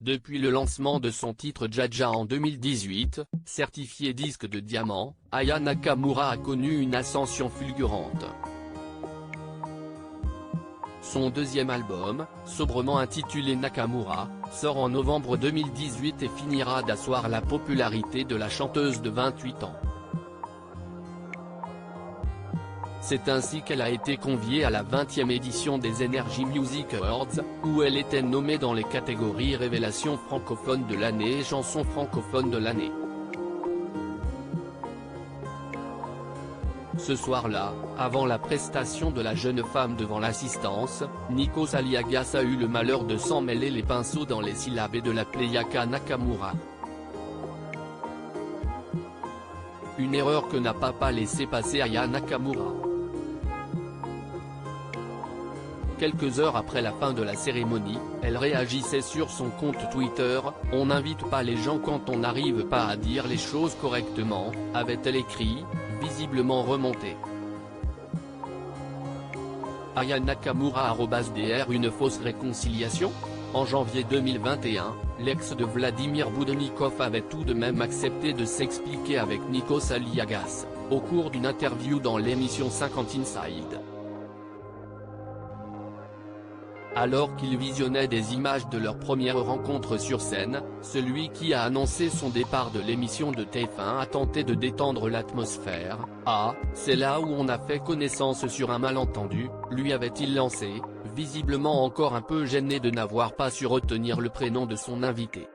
Depuis le lancement de son titre Jaja en 2018, certifié disque de diamant, Aya Nakamura a connu une ascension fulgurante. Son deuxième album, sobrement intitulé Nakamura, sort en novembre 2018 et finira d'asseoir la popularité de la chanteuse de 28 ans. C'est ainsi qu'elle a été conviée à la 20e édition des Energy Music Awards, où elle était nommée dans les catégories Révélation francophone de l'année et Chanson francophone de l'année. Ce soir-là, avant la prestation de la jeune femme devant l'assistance, Nikos Aliagas a eu le malheur de s'en mêler les pinceaux dans les syllabes et de l'appeler Yaka Nakamura. Une erreur que n'a pas laissé passer Aya Nakamura. Quelques heures après la fin de la cérémonie, elle réagissait sur son compte Twitter « On n'invite pas les gens quand on n'arrive pas à dire les choses correctement », avait-elle écrit, visiblement remontée. Aya Nakamura @dr Une fausse réconciliation ? En janvier 2021, l'ex de Vladimir Boudenikov avait tout de même accepté de s'expliquer avec Nikos Aliagas, au cours d'une interview dans l'émission 50 Inside. Alors qu'il visionnait des images de leur première rencontre sur scène, celui qui a annoncé son départ de l'émission de TF1 a tenté de détendre l'atmosphère. « Ah, c'est là où on a fait connaissance sur un malentendu », lui avait-il lancé, visiblement encore un peu gêné de n'avoir pas su retenir le prénom de son invité.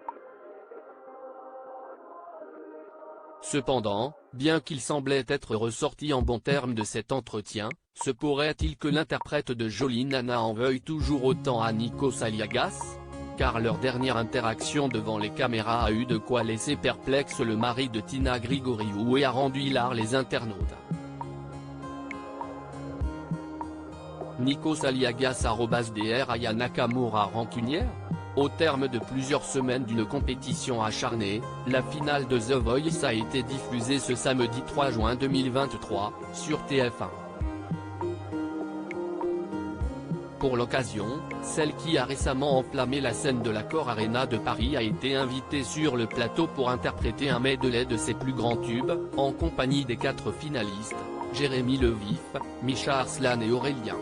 Cependant, bien qu'il semblait être ressorti en bons termes de cet entretien, se pourrait-il que l'interprète de Jolie Nana en veuille toujours autant à Nikos Aliagas ? Car leur dernière interaction devant les caméras a eu de quoi laisser perplexe le mari de Tina Grigoriou et a rendu hilar les internautes. Nikos Aliagas @dr Aya Nakamura rancunière ? Au terme de plusieurs semaines d'une compétition acharnée, la finale de The Voice a été diffusée ce samedi 3 juin 2023, sur TF1. Pour l'occasion, celle qui a récemment enflammé la scène de l'Accor Arena de Paris a été invitée sur le plateau pour interpréter un medley de ses plus grands tubes, en compagnie des 4 finalistes, Jérémy Levif, Misha Arslan et Aurélien.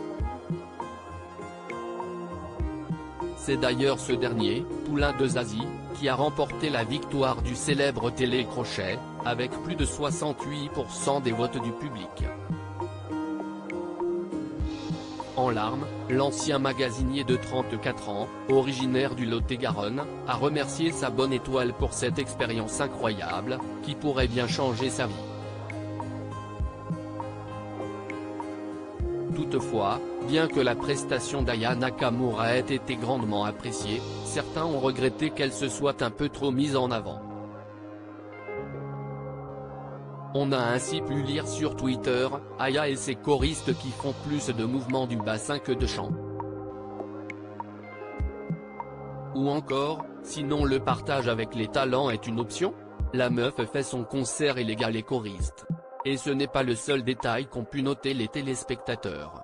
C'est d'ailleurs ce dernier, poulain de Zazie, qui a remporté la victoire du célèbre télécrochet, avec plus de 68% des votes du public. En larmes, l'ancien magasinier de 34 ans, originaire du Lot-et-Garonne, a remercié sa bonne étoile pour cette expérience incroyable, qui pourrait bien changer sa vie. Toutefois, bien que la prestation d'Aya Nakamura ait été grandement appréciée, certains ont regretté qu'elle se soit un peu trop mise en avant. On a ainsi pu lire sur Twitter, Aya et ses choristes qui font plus de mouvements du bassin que de chant. Ou encore, sinon le partage avec les talents est une option ? La meuf fait son concert et les gars les choristes. Et ce n'est pas le seul détail qu'ont pu noter les téléspectateurs.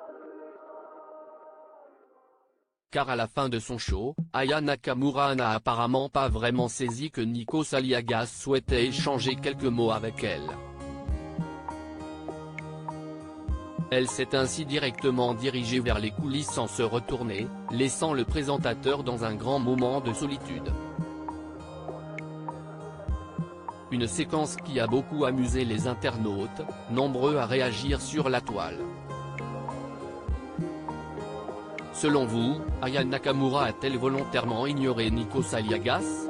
Car à la fin de son show, Aya Nakamura n'a apparemment pas vraiment saisi que Nikos Aliagas souhaitait échanger quelques mots avec elle. Elle s'est ainsi directement dirigée vers les coulisses sans se retourner, laissant le présentateur dans un grand moment de solitude. Une séquence qui a beaucoup amusé les internautes, nombreux à réagir sur la toile. Selon vous, Aya Nakamura a-t-elle volontairement ignoré Nikos Aliagas ?